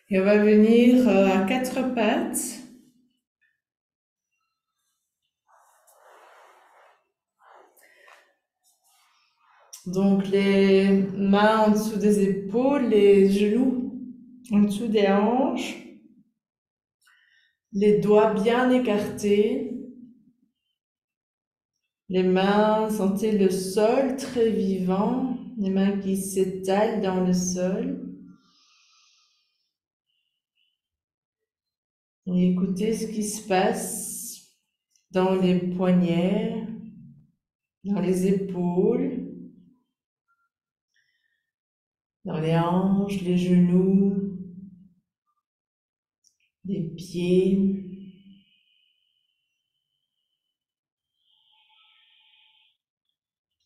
Et on va venir à quatre pattes. Donc les mains en dessous des épaules, les genoux en dessous des hanches, les doigts bien écartés. Les mains, sentez le sol très vivant, les mains qui s'étalent dans le sol. Et écoutez ce qui se passe dans les poignets, dans les épaules, dans les hanches, les genoux, les pieds.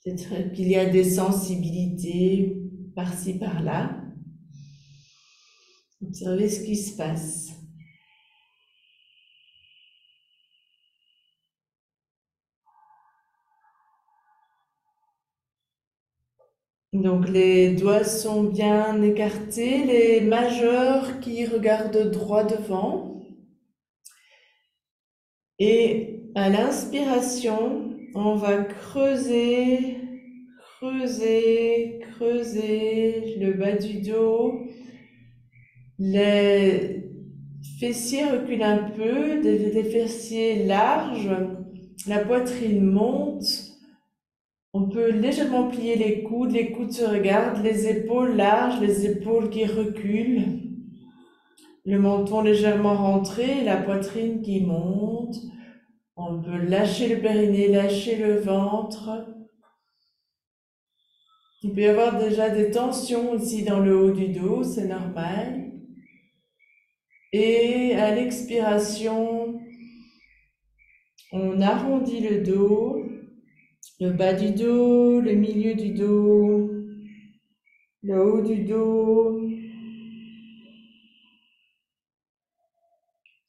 Peut-être qu'il y a des sensibilités par-ci, par-là. Observez ce qui se passe. Donc les doigts sont bien écartés, les majeurs qui regardent droit devant. Et à l'inspiration, on va creuser, creuser, creuser le bas du dos. Les fessiers reculent un peu, des fessiers larges. La poitrine monte. On peut légèrement plier les coudes se regardent, les épaules larges, les épaules qui reculent, le menton légèrement rentré, la poitrine qui monte. On peut lâcher le périnée, lâcher le ventre. Il peut y avoir déjà des tensions ici dans le haut du dos, c'est normal. Et à l'expiration, on arrondit le dos, le bas du dos, le milieu du dos, le haut du dos.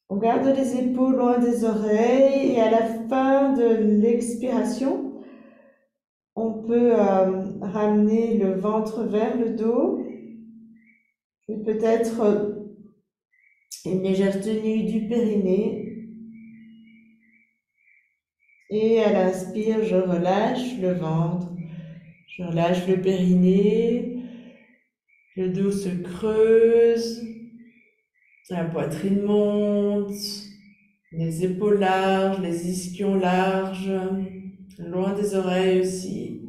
On garde les épaules loin des oreilles et à la fin de l'expiration, on peut ramener le ventre vers le dos et peut-être une légère tenue du périnée. Et à l'inspire, je relâche le ventre, je relâche le périnée, le dos se creuse, la poitrine monte, les épaules larges, les ischions larges, loin des oreilles aussi.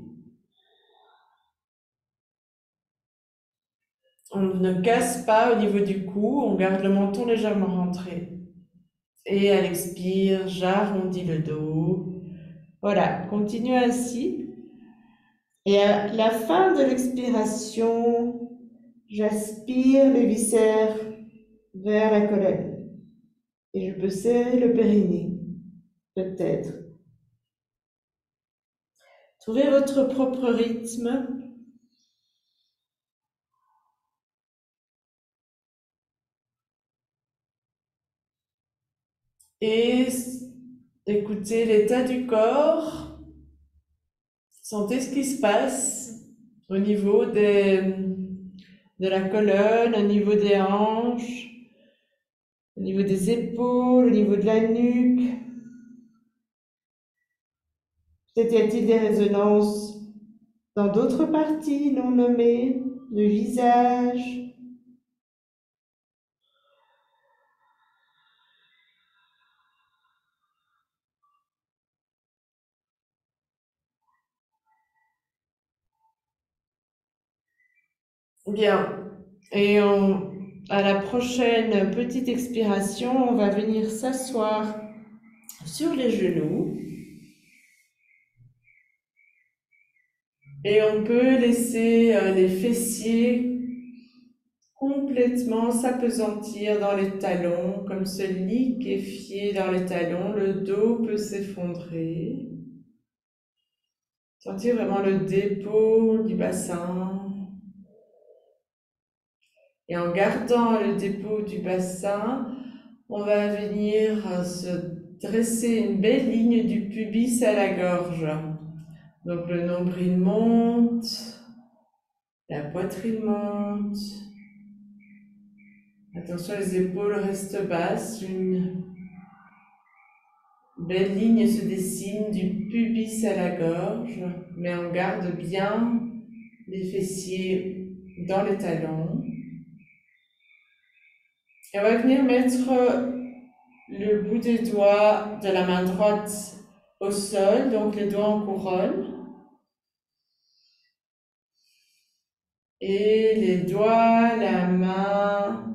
On ne casse pas au niveau du cou, on garde le menton légèrement rentré. Et à l'expire, j'arrondis le dos. Voilà, continue ainsi. Et à la fin de l'expiration, j'aspire les viscères vers la colonne. Et je peux serrer le périnée, peut-être. Trouvez votre propre rythme. Et écoutez l'état du corps. Sentez ce qui se passe au niveau de la colonne, au niveau des hanches, au niveau des épaules, au niveau de la nuque. Peut-être y a-t-il des résonances dans d'autres parties non nommées, le visage. Bien. Et à la prochaine petite expiration, on va venir s'asseoir sur les genoux. Et on peut laisser les fessiers complètement s'appesantir dans les talons, comme se liquéfier dans les talons. Le dos peut s'effondrer. Sentir vraiment le dépôt du bassin. Et en gardant le dépôt du bassin, on va venir se dresser une belle ligne du pubis à la gorge. Donc le nombril monte, la poitrine monte. Attention, les épaules restent basses. Une belle ligne se dessine du pubis à la gorge, mais on garde bien les fessiers dans les talons. Et on va venir mettre le bout des doigts de la main droite au sol, donc les doigts en couronne. Et les doigts, la main,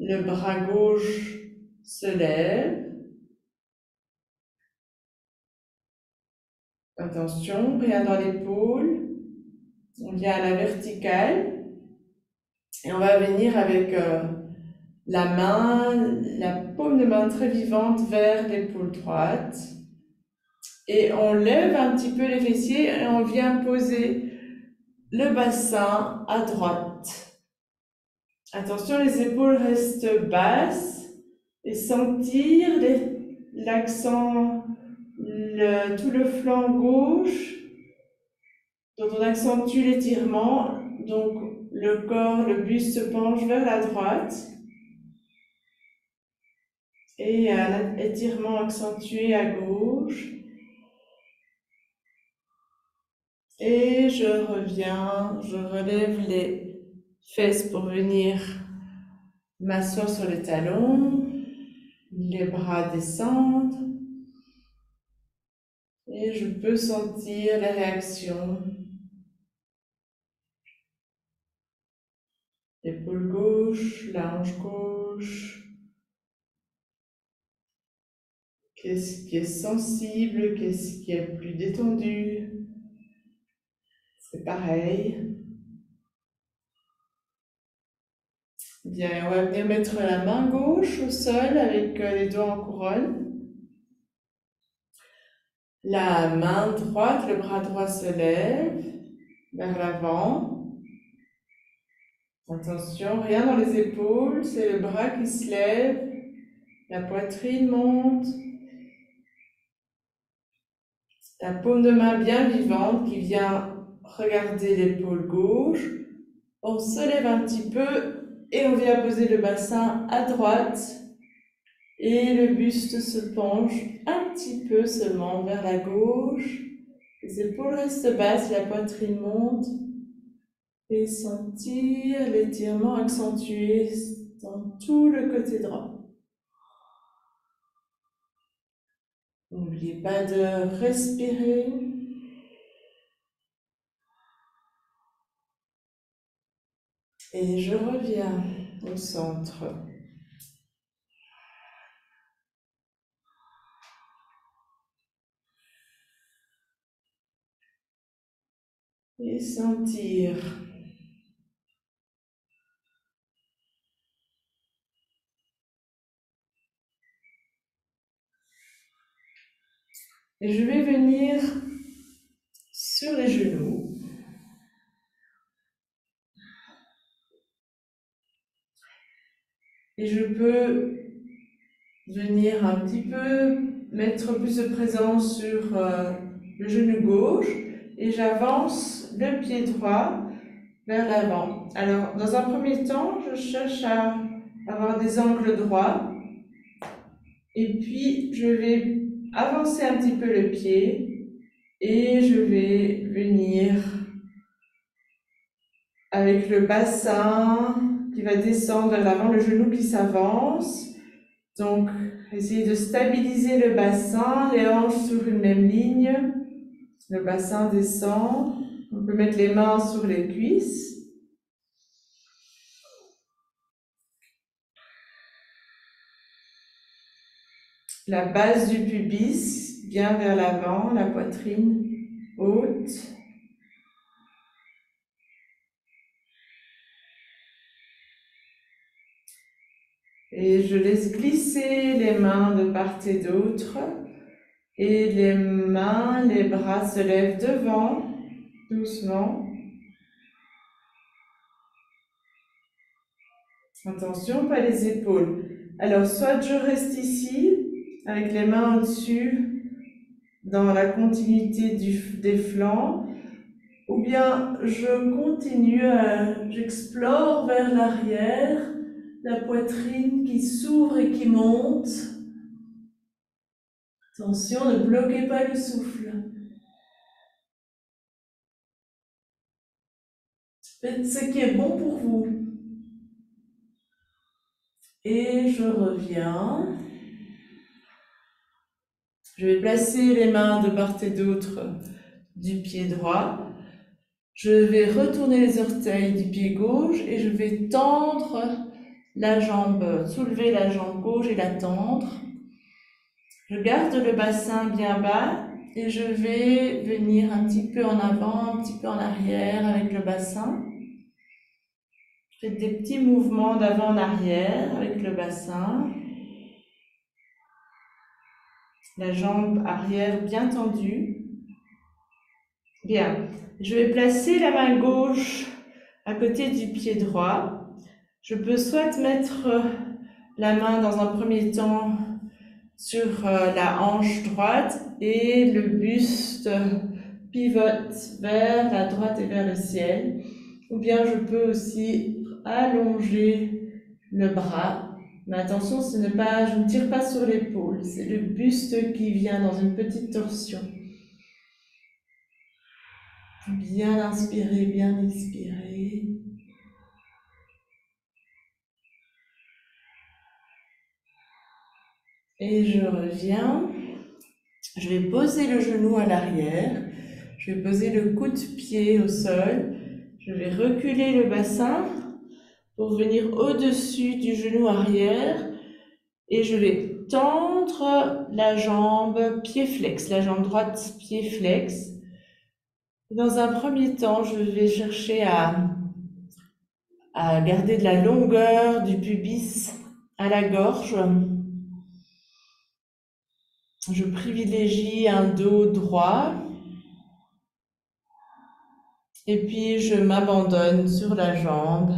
le bras gauche se lève. Attention, rien dans l'épaule. On vient à la verticale. Et on va venir avec la main, la paume de main très vivante vers l'épaule droite. Et on lève un petit peu les fessiers et on vient poser le bassin à droite. Attention, les épaules restent basses et sentir l'accent, tout le flanc gauche, dont on accentue l'étirement. Donc le corps, le buste se penche vers la droite. Et un étirement accentué à gauche. Et je reviens, je relève les fesses pour venir m'asseoir sur les talons. Les bras descendent. Et je peux sentir les réactions. Épaule gauche, la hanche gauche. Qu'est-ce qui est sensible, qu'est-ce qui est plus détendu. C'est pareil. Bien, on va venir mettre la main gauche au sol avec les doigts en couronne. La main droite, le bras droit se lève vers l'avant. Attention, rien dans les épaules, c'est le bras qui se lève, la poitrine monte. La paume de main bien vivante qui vient regarder l'épaule gauche. On se lève un petit peu et on vient poser le bassin à droite. Et le buste se penche un petit peu seulement vers la gauche. Les épaules restent basses, la poitrine monte. Et sentir l'étirement accentué dans tout le côté droit. N'oubliez pas de respirer. Et je reviens au centre. Et sentir. Et je vais venir sur les genoux. Et je peux venir un petit peu mettre plus de présence sur le genou gauche et j'avance le pied droit vers l'avant. Alors, dans un premier temps, je cherche à avoir des angles droits et puis je vais avancer un petit peu le pied et je vais venir avec le bassin qui va descendre vers l'avant, le genou qui s'avance. Donc, essayez de stabiliser le bassin, les hanches sur une même ligne. Le bassin descend. On peut mettre les mains sur les cuisses. La base du pubis, bien vers l'avant, la poitrine haute. Et je laisse glisser les mains de part et d'autre. Et les mains, les bras se lèvent devant, doucement. Attention, pas les épaules. Alors, soit je reste ici, avec les mains au-dessus, dans la continuité des flancs, ou bien je continue, j'explore vers l'arrière, la poitrine qui s'ouvre et qui monte. Attention, ne bloquez pas le souffle. Faites ce qui est bon pour vous. Et je reviens. Je vais placer les mains de part et d'autre du pied droit. Je vais retourner les orteils du pied gauche et je vais tendre la jambe, soulever la jambe gauche et la tendre. Je garde le bassin bien bas et je vais venir un petit peu en avant, un petit peu en arrière avec le bassin. Faites des petits mouvements d'avant en arrière avec le bassin. La jambe arrière bien tendue. Bien. Je vais placer la main gauche à côté du pied droit. Je peux soit mettre la main dans un premier temps sur la hanche droite et le buste pivote vers la droite et vers le ciel. Ou bien je peux aussi allonger le bras. Mais attention, je ne tire pas sur l'épaule. C'est le buste qui vient dans une petite torsion. Bien inspirer, bien expirer. Et je reviens. Je vais poser le genou à l'arrière. Je vais poser le coup de pied au sol. Je vais reculer le bassin pour venir au-dessus du genou arrière. Et je vais tendre la jambe pied flex, la jambe droite pied flex. Dans un premier temps, je vais chercher à garder de la longueur du pubis à la gorge. Je privilégie un dos droit. Et puis, je m'abandonne sur la jambe.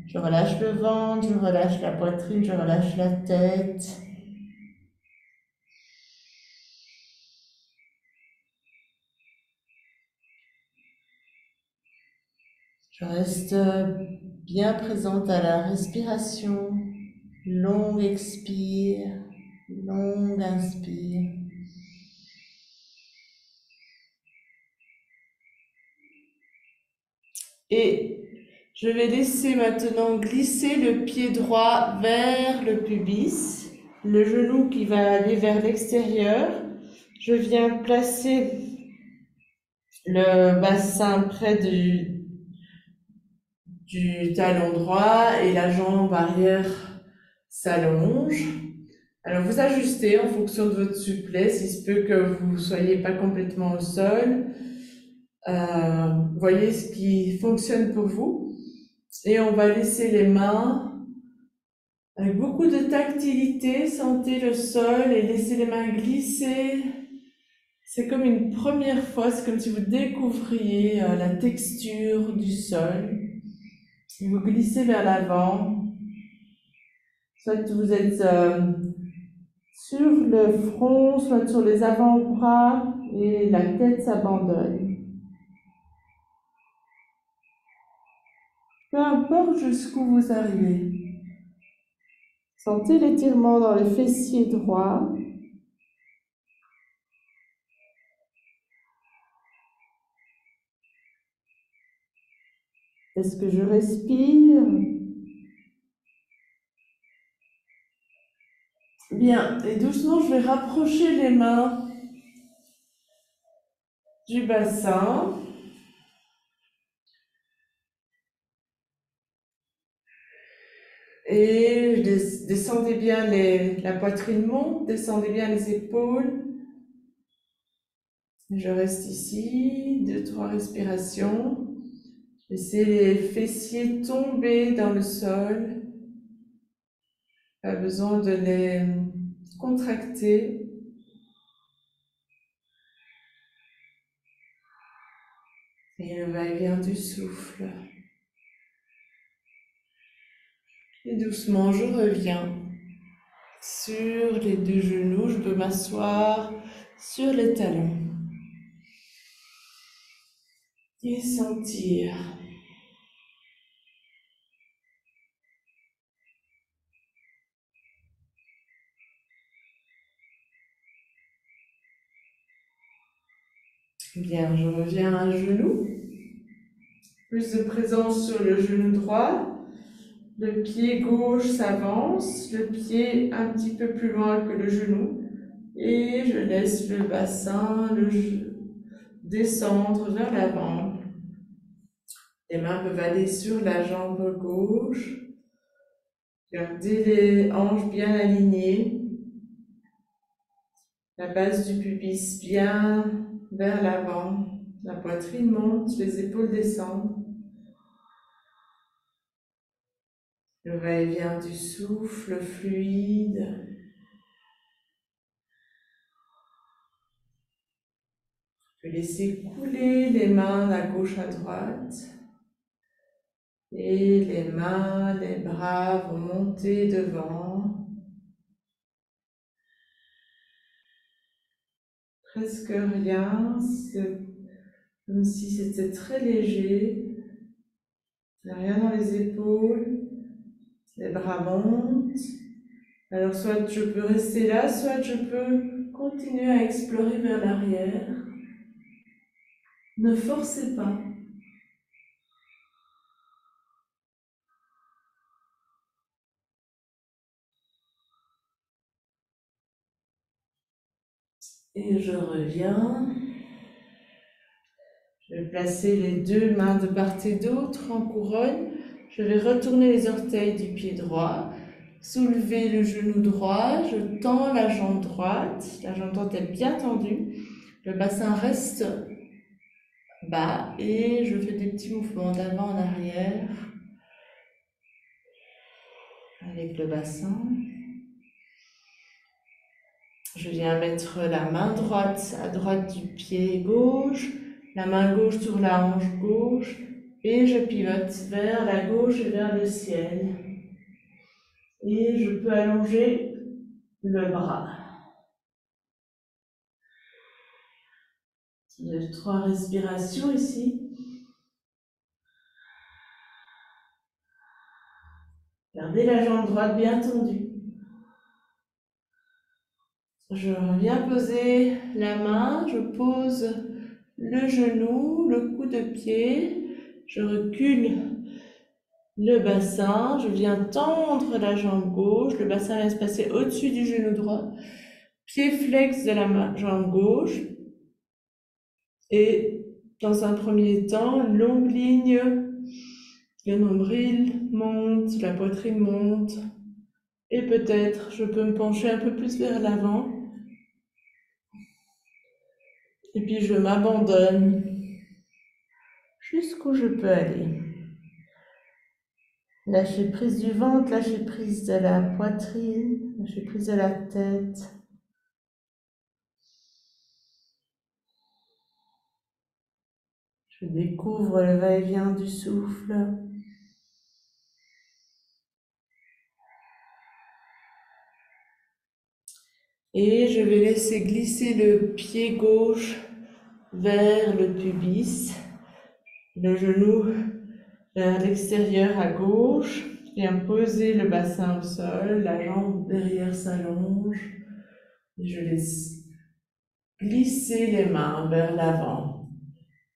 Je relâche le ventre, je relâche la poitrine, je relâche la tête. Je reste bien présente à la respiration. Long expire, long inspire. Et je vais laisser maintenant glisser le pied droit vers le pubis, le genou qui va aller vers l'extérieur. Je viens placer le bassin près du talon droit et la jambe arrière s'allonge. Alors vous ajustez en fonction de votre souplesse, il se peut que vous ne soyez pas complètement au sol. Voyez ce qui fonctionne pour vous. Et on va laisser les mains avec beaucoup de tactilité, sentez le sol et laissez les mains glisser. C'est comme une première fois, c'est comme si vous découvriez la texture du sol. Vous glissez vers l'avant. Soit vous êtes sur le front, soit sur les avant-bras et la tête s'abandonne. Peu importe jusqu'où vous arrivez. Sentez l'étirement dans le fessier droit. Est-ce que je respire? Bien, et doucement, je vais rapprocher les mains du bassin. Et descendez bien la poitrine monte, descendez bien les épaules. Je reste ici, 2-3 respirations. Laissez les fessiers tomber dans le sol. Pas besoin de les contracter. Et le va-et-vient du souffle. Et doucement, je reviens sur les deux genoux. Je peux m'asseoir sur les talons. Et sentir. Bien, je reviens à genoux. Plus de présence sur le genou droit. Le pied gauche s'avance, le pied un petit peu plus loin que le genou. Et je laisse le bassin descendre vers l'avant. Les mains peuvent aller sur la jambe gauche. Gardez les hanches bien alignées. La base du pubis bien vers l'avant. La poitrine monte, les épaules descendent. Le va-et-vient du souffle fluide. Vous pouvez laisser couler les mains à gauche à droite. Et les mains, les bras vont monter devant. Presque rien, c'est comme si c'était très léger. Il n'y a rien dans les épaules. Les bras montent. Alors soit je peux rester là, soit je peux continuer à explorer vers l'arrière. Ne forcez pas. Et je reviens. Je vais placer les deux mains de part et d'autre en couronne. Je vais retourner les orteils du pied droit. Soulever le genou droit. Je tends la jambe droite. La jambe droite est bien tendue. Le bassin reste bas et je fais des petits mouvements d'avant en arrière avec le bassin. Je viens mettre la main droite à droite du pied gauche, la main gauche sur la hanche gauche et je pivote vers la gauche et vers le ciel. Et je peux allonger le bras. J'ai 3 respirations ici. Gardez la jambe droite bien tendue. Je reviens poser la main, je pose le genou, le coup de pied, je recule le bassin, je viens tendre la jambe gauche, le bassin vient se passer au-dessus du genou droit, pied flex de la jambe gauche, et dans un premier temps, longue ligne, le nombril monte, la poitrine monte, et peut-être je peux me pencher un peu plus vers l'avant, et puis je m'abandonne jusqu'où je peux aller. Lâcher prise du ventre, lâcher prise de la poitrine, lâcher prise de la tête. Je découvre le va-et-vient du souffle. Et je vais laisser glisser le pied gauche vers le pubis, le genou vers l'extérieur à gauche. Je viens poser le bassin au sol, la jambe derrière s'allonge. Et je laisse glisser les mains vers l'avant.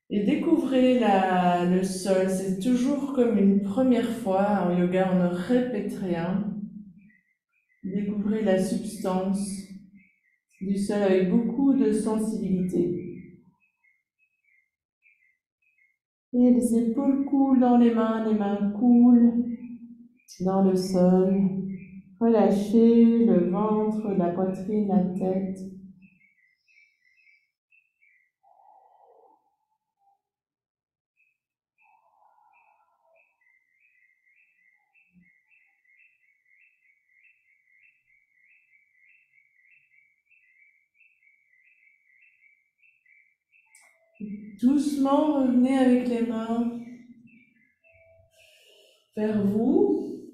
Et découvrez le sol, c'est toujours comme une première fois. En yoga, on ne répète rien. Découvrez la substance du sol avec beaucoup de sensibilité. Et les épaules coulent dans les mains coulent dans le sol. Relâchez le ventre, la poitrine, la tête. Doucement, revenez avec les mains vers vous.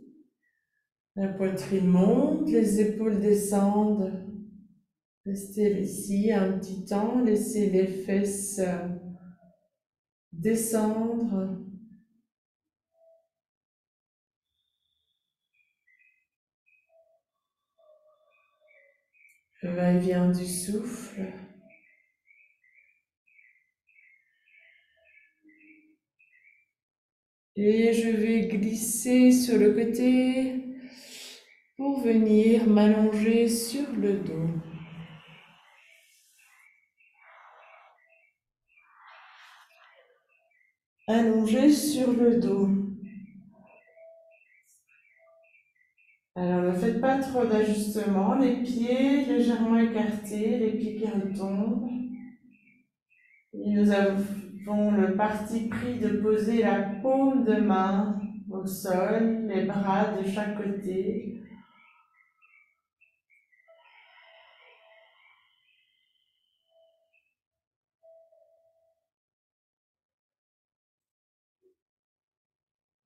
La poitrine monte, les épaules descendent. Restez ici un petit temps, laissez les fesses descendre. Le va-et-vient du souffle. Et je vais glisser sur le côté pour venir m'allonger sur le dos. Allongé sur le dos. Alors ne faites pas trop d'ajustements, les pieds légèrement écartés, les pieds qui retombent. Et nous avons le parti pris de poser la paume de main au sol, les bras de chaque côté.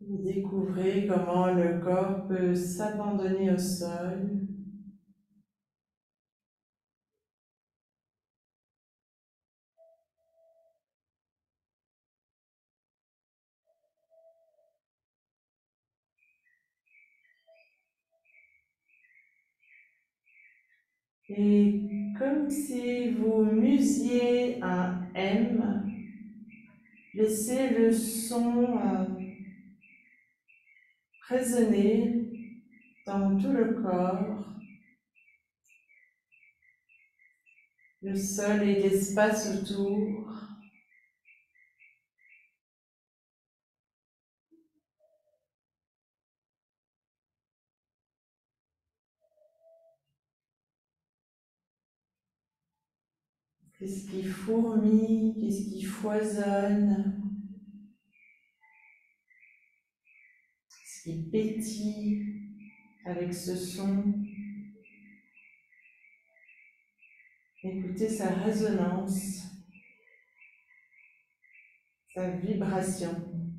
Vous découvrez comment le corps peut s'abandonner au sol. Et comme si vous musiez un M, laissez le son résonner dans tout le corps, le sol et l'espace autour. Qu'est-ce qui fourmille, qu'est-ce qui foisonne, qu'est-ce qui pétille avec ce son. Écoutez sa résonance, sa vibration.